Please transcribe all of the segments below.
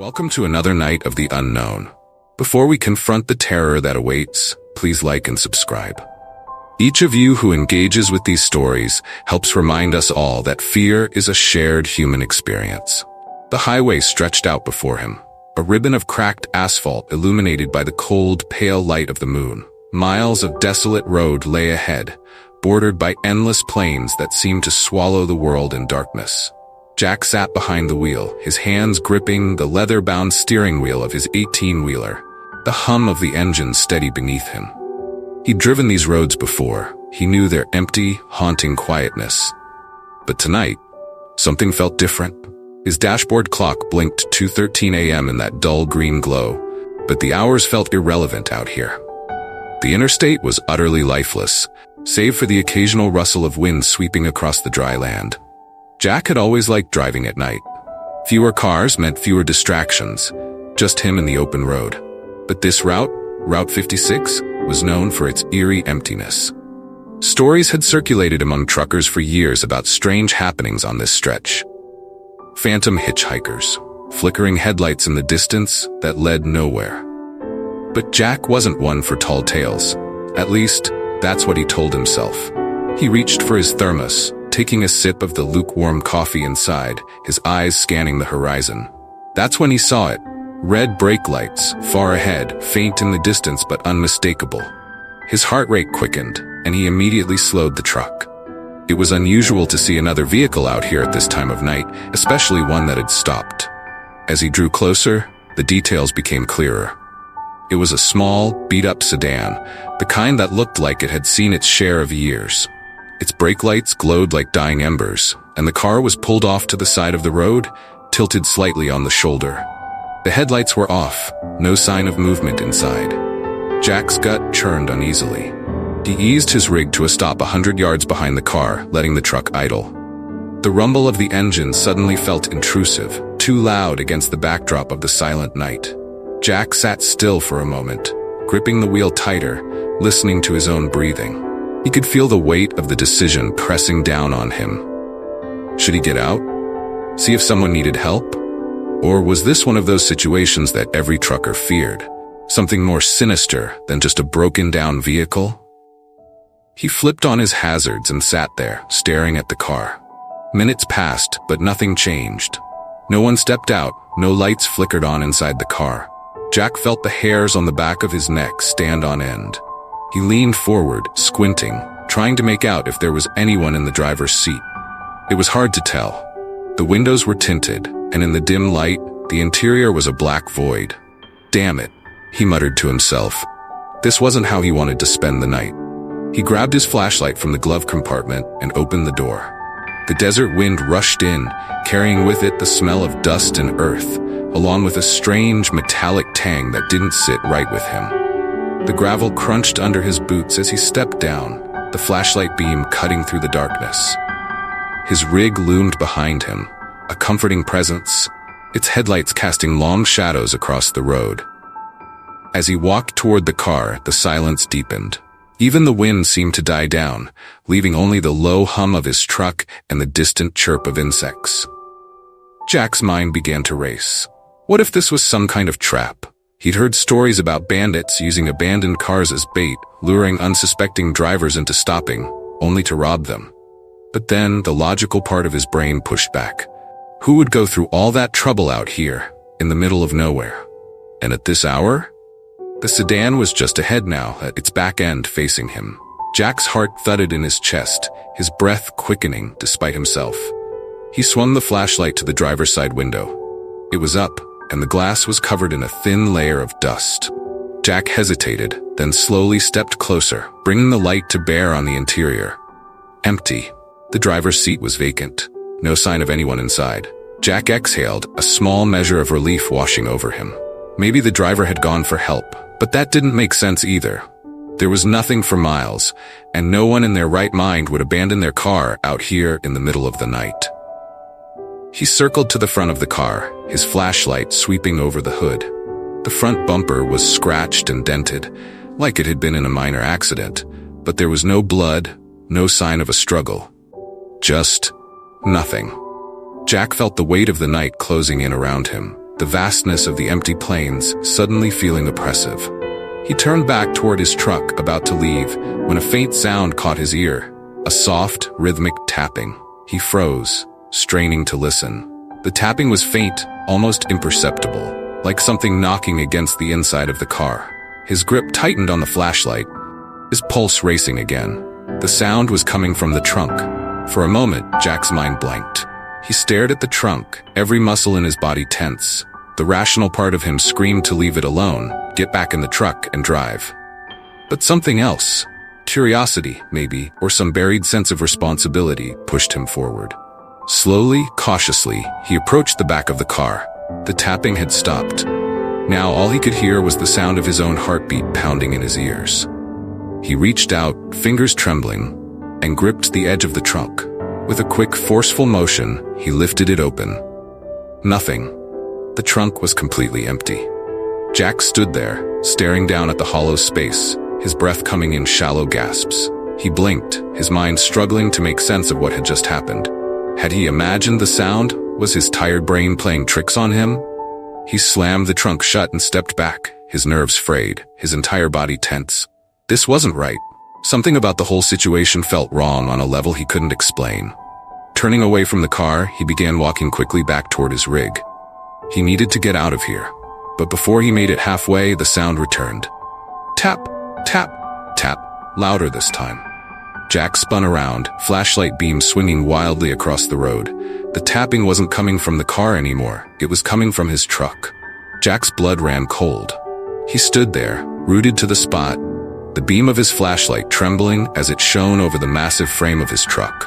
Welcome to another night of the unknown. Before we confront the terror that awaits, please like and subscribe. Each of you who engages with these stories helps remind us all that fear is a shared human experience. The highway stretched out before him, a ribbon of cracked asphalt illuminated by the cold, pale light of the moon. Miles of desolate road lay ahead, bordered by endless plains that seemed to swallow the world in darkness. Jack sat behind the wheel, his hands gripping the leather-bound steering wheel of his 18-wheeler, the hum of the engine steady beneath him. He'd driven these roads before. He knew their empty, haunting quietness. But tonight, something felt different. His dashboard clock blinked 2:13 a.m. in that dull green glow, but the hours felt irrelevant out here. The interstate was utterly lifeless, save for the occasional rustle of wind sweeping across the dry land. Jack had always liked driving at night. Fewer cars meant fewer distractions, just him and the open road. But this route, Route 56, was known for its eerie emptiness. Stories had circulated among truckers for years about strange happenings on this stretch. Phantom hitchhikers, flickering headlights in the distance that led nowhere. But Jack wasn't one for tall tales. At least, that's what he told himself. He reached for his thermos, taking a sip of the lukewarm coffee inside, his eyes scanning the horizon. That's when he saw it. Red brake lights, far ahead, faint in the distance but unmistakable. His heart rate quickened, and he immediately slowed the truck. It was unusual to see another vehicle out here at this time of night, especially one that had stopped. As he drew closer, the details became clearer. It was a small, beat-up sedan, the kind that looked like it had seen its share of years. Its brake lights glowed like dying embers, and the car was pulled off to the side of the road, tilted slightly on the shoulder. The headlights were off, no sign of movement inside. Jack's gut churned uneasily. He eased his rig to a stop 100 yards behind the car, letting the truck idle. The rumble of the engine suddenly felt intrusive, too loud against the backdrop of the silent night. Jack sat still for a moment, gripping the wheel tighter, listening to his own breathing. He could feel the weight of the decision pressing down on him. Should he get out? See if someone needed help? Or was this one of those situations that every trucker feared? Something more sinister than just a broken-down vehicle? He flipped on his hazards and sat there, staring at the car. Minutes passed, but nothing changed. No one stepped out, no lights flickered on inside the car. Jack felt the hairs on the back of his neck stand on end. He leaned forward, squinting, trying to make out if there was anyone in the driver's seat. It was hard to tell. The windows were tinted, and in the dim light, the interior was a black void. Damn it, he muttered to himself. This wasn't how he wanted to spend the night. He grabbed his flashlight from the glove compartment and opened the door. The desert wind rushed in, carrying with it the smell of dust and earth, along with a strange metallic tang that didn't sit right with him. The gravel crunched under his boots as he stepped down, the flashlight beam cutting through the darkness. His rig loomed behind him, a comforting presence, its headlights casting long shadows across the road. As he walked toward the car, the silence deepened. Even the wind seemed to die down, leaving only the low hum of his truck and the distant chirp of insects. Jack's mind began to race. What if this was some kind of trap? He'd heard stories about bandits using abandoned cars as bait, luring unsuspecting drivers into stopping, only to rob them. But then the logical part of his brain pushed back. Who would go through all that trouble out here, in the middle of nowhere? And at this hour? The sedan was just ahead now, at its back end facing him. Jack's heart thudded in his chest, his breath quickening despite himself. He swung the flashlight to the driver's side window. It was up, and the glass was covered in a thin layer of dust. Jack hesitated, then slowly stepped closer, bringing the light to bear on the interior. Empty. The driver's seat was vacant. No sign of anyone inside. Jack exhaled, a small measure of relief washing over him. Maybe the driver had gone for help, but that didn't make sense either. There was nothing for miles, and no one in their right mind would abandon their car out here in the middle of the night. He circled to the front of the car, his flashlight sweeping over the hood. The front bumper was scratched and dented, like it had been in a minor accident, but there was no blood, no sign of a struggle. Just nothing. Jack felt the weight of the night closing in around him. the vastness of the empty plains suddenly feeling oppressive. He turned back toward his truck, about to leave, when a faint sound caught his ear, a soft, rhythmic tapping. He froze, straining to listen. The tapping was faint, almost imperceptible, like something knocking against the inside of the car. His grip tightened on the flashlight, his pulse racing again. The sound was coming from the trunk. For a moment, Jack's mind blanked. He stared at the trunk, every muscle in his body tense. The rational part of him screamed to leave it alone, get back in the truck and drive. But something else, curiosity, maybe, or some buried sense of responsibility, pushed him forward. Slowly, cautiously, he approached the back of the car. The tapping had stopped. Now all he could hear was the sound of his own heartbeat pounding in his ears. He reached out, fingers trembling, and gripped the edge of the trunk. With a quick, forceful motion, he lifted it open. Nothing. The trunk was completely empty. Jack stood there, staring down at the hollow space, his breath coming in shallow gasps. He blinked, his mind struggling to make sense of what had just happened. Had he imagined the sound? Was his tired brain playing tricks on him? He slammed the trunk shut and stepped back, his nerves frayed, his entire body tense. This wasn't right. Something about the whole situation felt wrong on a level he couldn't explain. Turning away from the car, he began walking quickly back toward his rig. He needed to get out of here. But before he made it halfway, the sound returned. Tap, tap, tap, louder this time. Jack spun around, flashlight beam swinging wildly across the road. The tapping wasn't coming from the car anymore, it was coming from his truck. Jack's blood ran cold. He stood there, rooted to the spot, the beam of his flashlight trembling as it shone over the massive frame of his truck.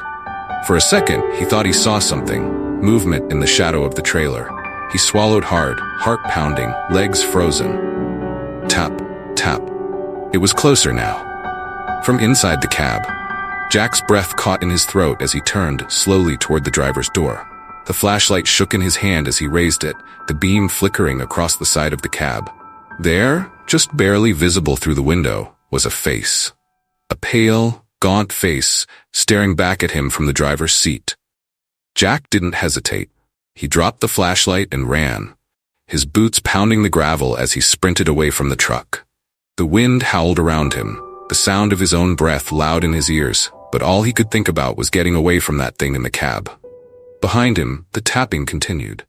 For a second, he thought he saw something, movement in the shadow of the trailer. He swallowed hard, heart pounding, legs frozen. Tap, tap. It was closer now. From inside the cab, Jack's breath caught in his throat as he turned slowly toward the driver's door. The flashlight shook in his hand as he raised it, the beam flickering across the side of the cab. There, just barely visible through the window, was a face. A pale, gaunt face, staring back at him from the driver's seat. Jack didn't hesitate. He dropped the flashlight and ran, his boots pounding the gravel as he sprinted away from the truck. The wind howled around him, the sound of his own breath loud in his ears, but all he could think about was getting away from that thing in the cab. Behind him, the tapping continued.